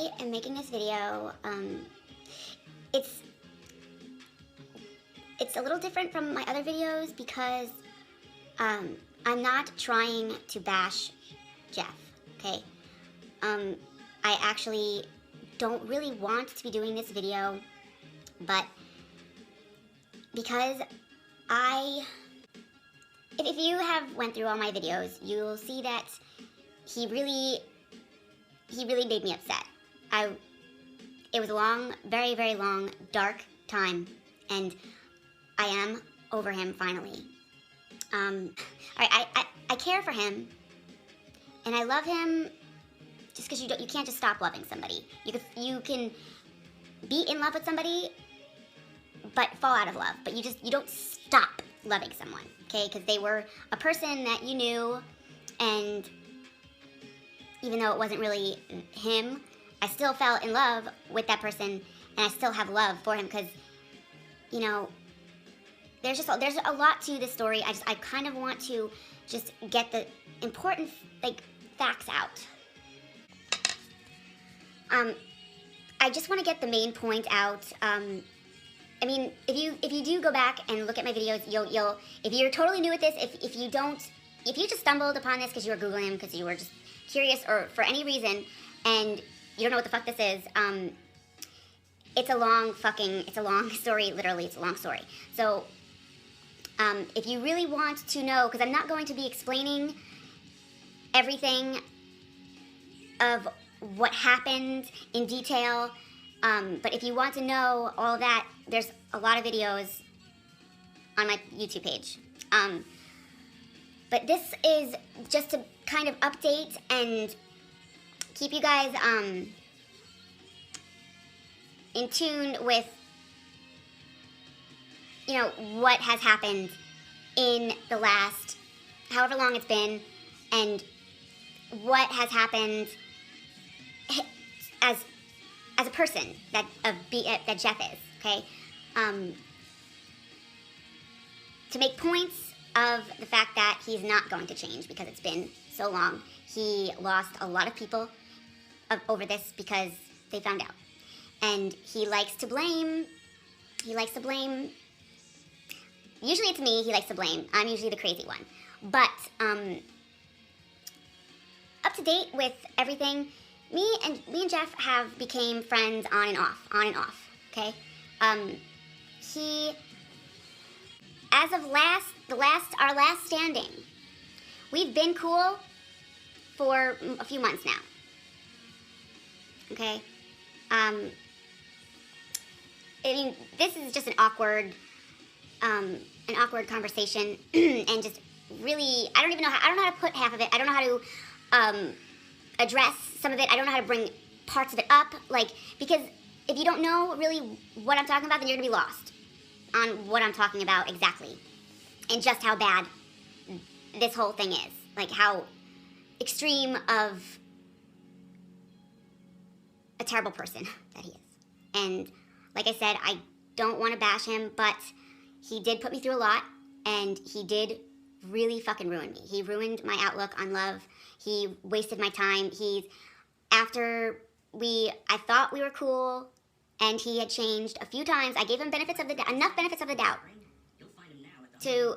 I am making this video. It's a little different from my other videos because I'm not trying to bash Jeff, okay? I actually don't really want to be doing this video, but because if you have went through all my videos, you'll see that he really made me upset. It was a long, very, very long, dark time, and I am over him finally. I care for him, and I love him just because you can't just stop loving somebody. You can be in love with somebody, but fall out of love. But you don't stop loving someone, okay? Because they were a person that you knew, and even though it wasn't really him, I still fell in love with that person, and I still have love for him because, you know, there's a lot to this story. I kind of want to just get the important facts out. I just want to get the main point out. I mean, if you do go back and look at my videos, you'll if you're totally new at this, if you just stumbled upon this because you were Googling him because you were just curious or for any reason and you don't know what the fuck this is, it's a long story. Literally, it's a long story. So if you really want to know, because I'm not going to be explaining everything of what happened in detail, but if you want to know all that, there's a lot of videos on my YouTube page. But this is just to kind of update and keep you guys in tune with, you know, what has happened in the last however long it's been, and what has happened as a person that Jeff is, okay? To make points of the fact that he's not going to change because it's been so long. He lost a lot of people over this because they found out. And he likes to blame, usually it's me he likes to blame. I'm usually the crazy one. But, up to date with everything, me and Jeff have became friends on and off, okay? He, as of our last standing, we've been cool for a few months now, okay? I mean, this is just an awkward conversation, and just really, I don't know how to put half of it. I don't know how to address some of it. I don't know how to bring parts of it up, because if you don't know really what I'm talking about, then you're gonna be lost on what I'm talking about exactly, and just how bad this whole thing is, how extreme of a terrible person that he is. And like I said, I don't want to bash him, but he did put me through a lot, and he did really fucking ruin me. He ruined my outlook on love. He wasted my time. After I thought we were cool, and he had changed a few times. I gave him enough benefits of the doubt to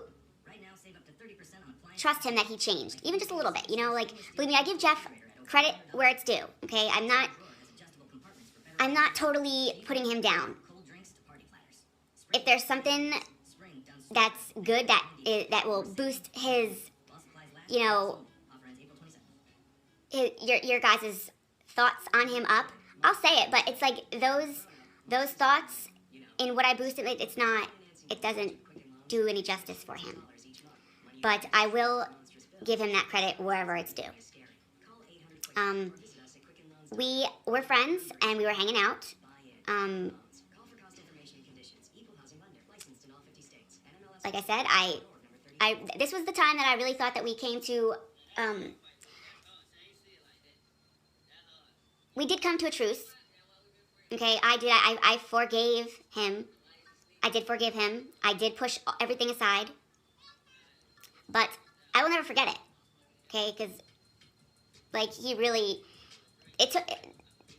trust him that he changed, even just a little bit. You know, believe me, I give Jeff credit where it's due. Okay, I'm not totally putting him down. If there's something that's good that will boost his, you know, your guys' thoughts on him up, I'll say it. But it's those thoughts in what I boosted, it doesn't do any justice for him. But I will give him that credit wherever it's due. We were friends, and we were hanging out. Like I said, this was the time that I really thought that we came to, we did come to a truce. Okay, I forgave him. I did forgive him. I did push everything aside. But I will never forget it. Okay, because, he really,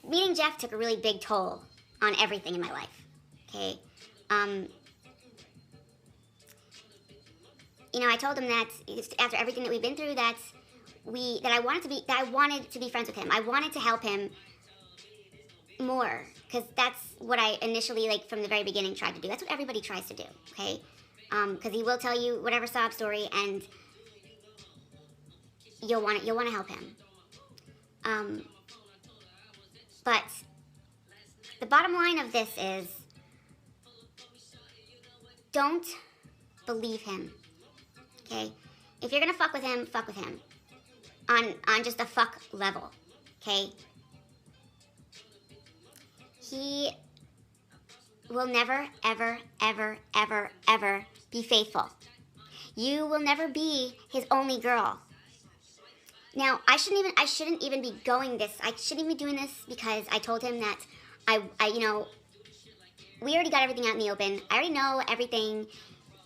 meeting Jeff took a really big toll on everything in my life, okay? You know, I told him that after everything that we've been through, that I wanted to be friends with him. I wanted to help him more, because that's what I initially, like, from the very beginning tried to do. That's what everybody tries to do, okay? Because he will tell you whatever sob story, and you'll want to help him. But the bottom line of this is, don't believe him, okay? If you're gonna fuck with him on just a fuck level, okay? He will never, ever, ever, ever, ever be faithful. You will never be his only girl. Now, I shouldn't even be going this. I shouldn't even be doing this, because I told him that you know, we already got everything out in the open. I already know everything.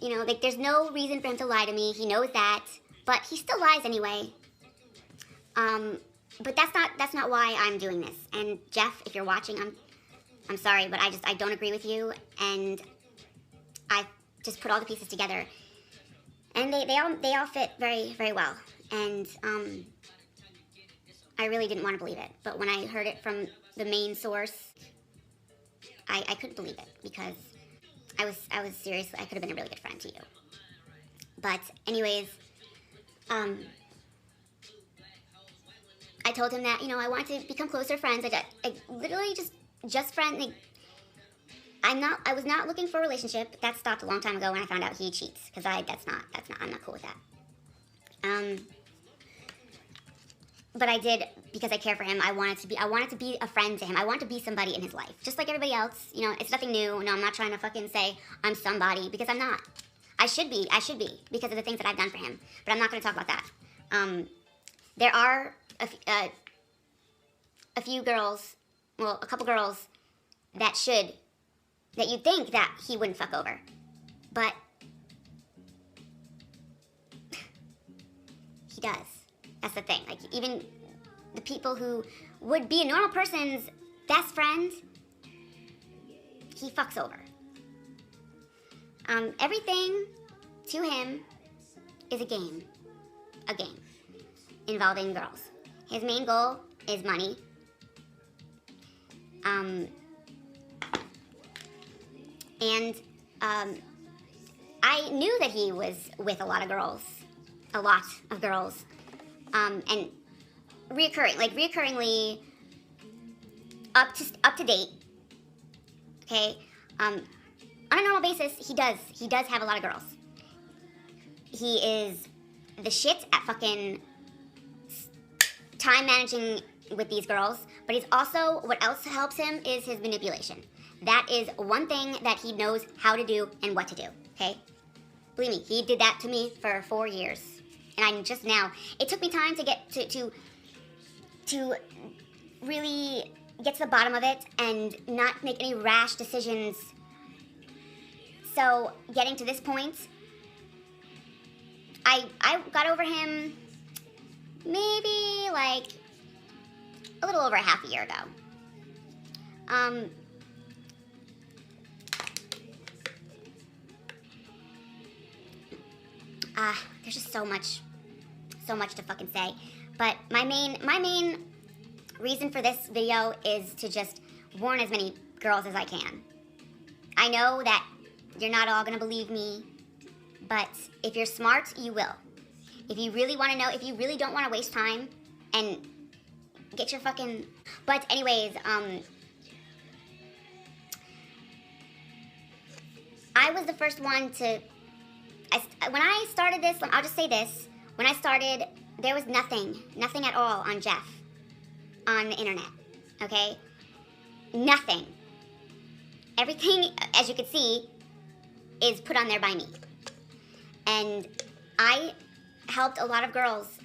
You know, like, there's no reason for him to lie to me. He knows that, but he still lies anyway. But that's not why I'm doing this. And Jeff, if you're watching, I'm sorry, but I don't agree with you, and I just put all the pieces together, and they all fit very, very well. And I really didn't want to believe it, but when I heard it from the main source, I couldn't believe it, because I was seriously, I could have been a really good friend to you. But anyways, I told him that, you know, I wanted to become closer friends. I literally just friends. Like, I was not looking for a relationship. That stopped a long time ago when I found out he cheats, because I'm not cool with that. But I did, because I care for him. I wanted to be a friend to him. I wanted to be somebody in his life, just like everybody else. You know, it's nothing new. No, I'm not trying to fucking say I'm somebody, because I'm not. I should be, because of the things that I've done for him. But I'm not going to talk about that. There are a few girls, well, a couple girls that you'd think that he wouldn't fuck over. But he does. That's the thing. Like, even the people who would be a normal person's best friend, he fucks over. Everything to him is a game involving girls. His main goal is money. I knew that he was with a lot of girls, and reoccurringly, up to date. Okay, on a normal basis, he does have a lot of girls. He is the shit at fucking time managing with these girls, but he's also, what else helps him is his manipulation. That is one thing that he knows how to do and what to do, okay? Believe me, he did that to me for 4 years. And I'm just now, it took me time to get to really get to the bottom of it and not make any rash decisions. So getting to this point, I got over him maybe like a little over half a year ago. There's just so much to fucking say. But my main reason for this video is to just warn as many girls as I can. I know that you're not all gonna believe me, but if you're smart, you will. If you really want to know, if you really don't want to waste time and get your fucking... But anyways, I was the first one to... when I started this, I'll just say this. When I started, there was nothing at all on Jeff on the internet, okay? Nothing. Everything, as you can see, is put on there by me. And I helped a lot of girls,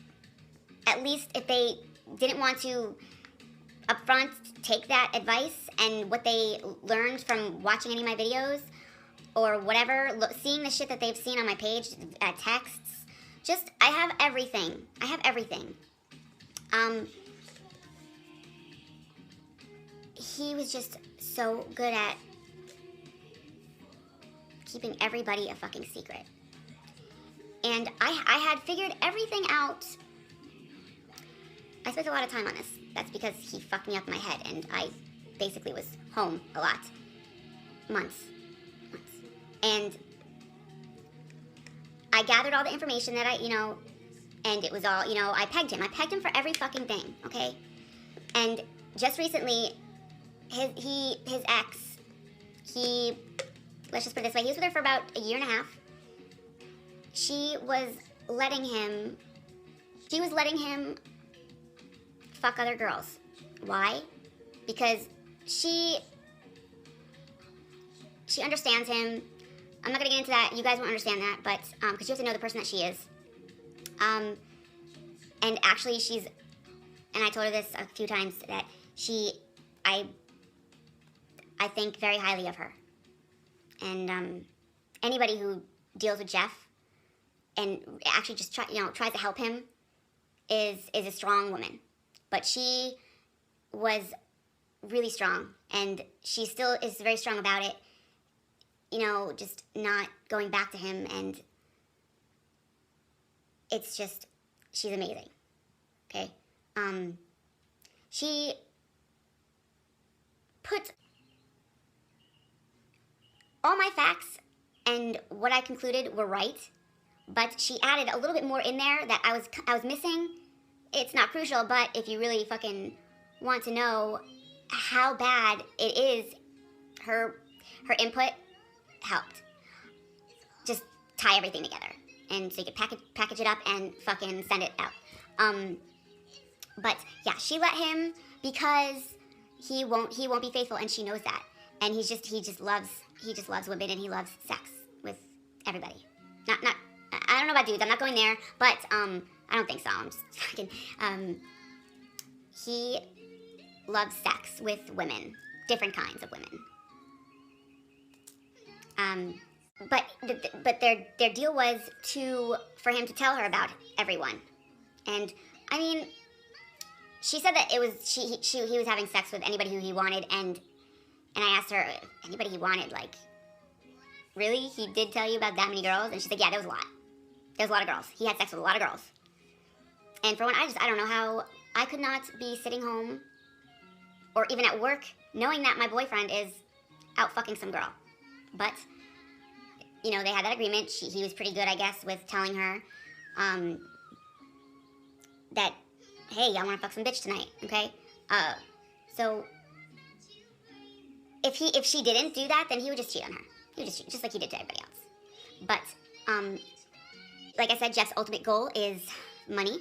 at least if they didn't want to upfront take that advice and what they learned from watching any of my videos or whatever, seeing the shit that they've seen on my page, texts, just, I have everything. he was just so good at keeping everybody a fucking secret. And I had figured everything out. I spent a lot of time on this. That's because he fucked me up in my head, and I basically was home a lot. Months. And I gathered all the information that and it was all, I pegged him. I pegged him for every fucking thing, okay? And just recently, his ex, let's just put it this way, he was with her for about a year and a half. She was letting him fuck other girls. Why? Because she understands him. I'm not gonna get into that. You guys won't understand that, but because you have to know the person that she is. And actually, and I told her this a few times, that I think very highly of her. And anybody who deals with Jeff and actually just tries to help him is a strong woman. But she was really strong, and she still is very strong about it. Just not going back to him, and it's just, she's amazing, okay? She put all my facts and what I concluded were right, but she added a little bit more in there that I was missing. It's not crucial, but if you really fucking want to know how bad it is, her input helped just tie everything together, and so you could package it up and fucking send it out. But yeah, she let him because he won't be faithful, and she knows that. And he just loves women, and he loves sex with everybody. Not I don't know about dudes. I'm not going there, but I don't think so. I'm just fucking. He loves sex with women, different kinds of women. But their deal was for him to tell her about everyone, and I mean, she said that it was he was having sex with anybody who he wanted, and I asked her, anybody he wanted, like, really? He did tell you about that many girls? And she's like, yeah, there was a lot. There was a lot of girls. He had sex with a lot of girls. And for one, I don't know how I could not be sitting home or even at work knowing that my boyfriend is out fucking some girl. But, they had that agreement. He was pretty good, I guess, with telling her that, hey, I want to fuck some bitch tonight, okay? So if she didn't do that, then he would just cheat on her. He would just cheat, just like he did to everybody else. But, like I said, Jeff's ultimate goal is money.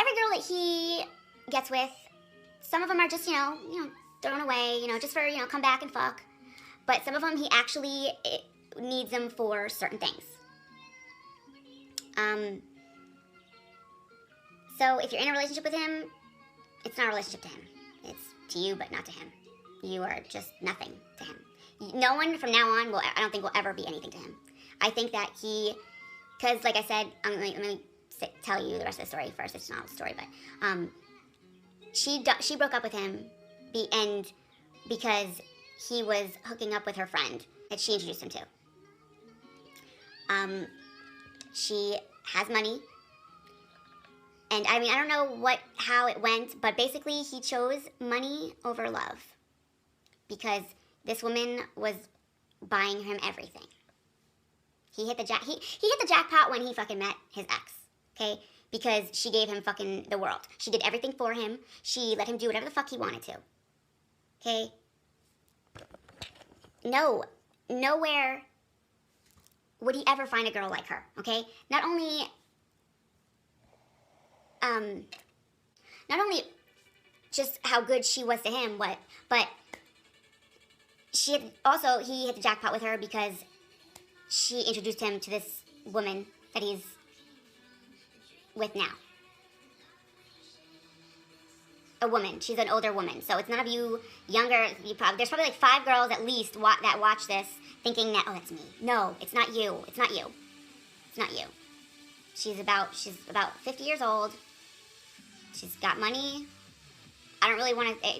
Every girl that he gets with, some of them are just, thrown away, just for, come back and fuck. But some of them, he actually needs them for certain things. So if you're in a relationship with him, it's not a relationship to him. It's to you, but not to him. You are just nothing to him. No one from now on I don't think will ever be anything to him. I think that because like I said, let me tell you the rest of the story first. It's not a story, but she broke up with him, because he was hooking up with her friend that she introduced him to. She has money, and I mean, I don't know how it went, but basically he chose money over love, because this woman was buying him everything. He hit the jackpot when he fucking met his ex, okay? Because she gave him fucking the world. She did everything for him. She let him do whatever the fuck he wanted to, okay? Nowhere would he ever find a girl like her, okay? Not only just how good she was to him, but he hit the jackpot with her because she introduced him to this woman that he's with now. A woman. She's an older woman. So it's none of you younger. There's probably like 5 girls at least that watch this thinking that, oh, that's me. No, it's not you. It's not you. It's not you. She's about 50 years old. She's got money. I don't really want to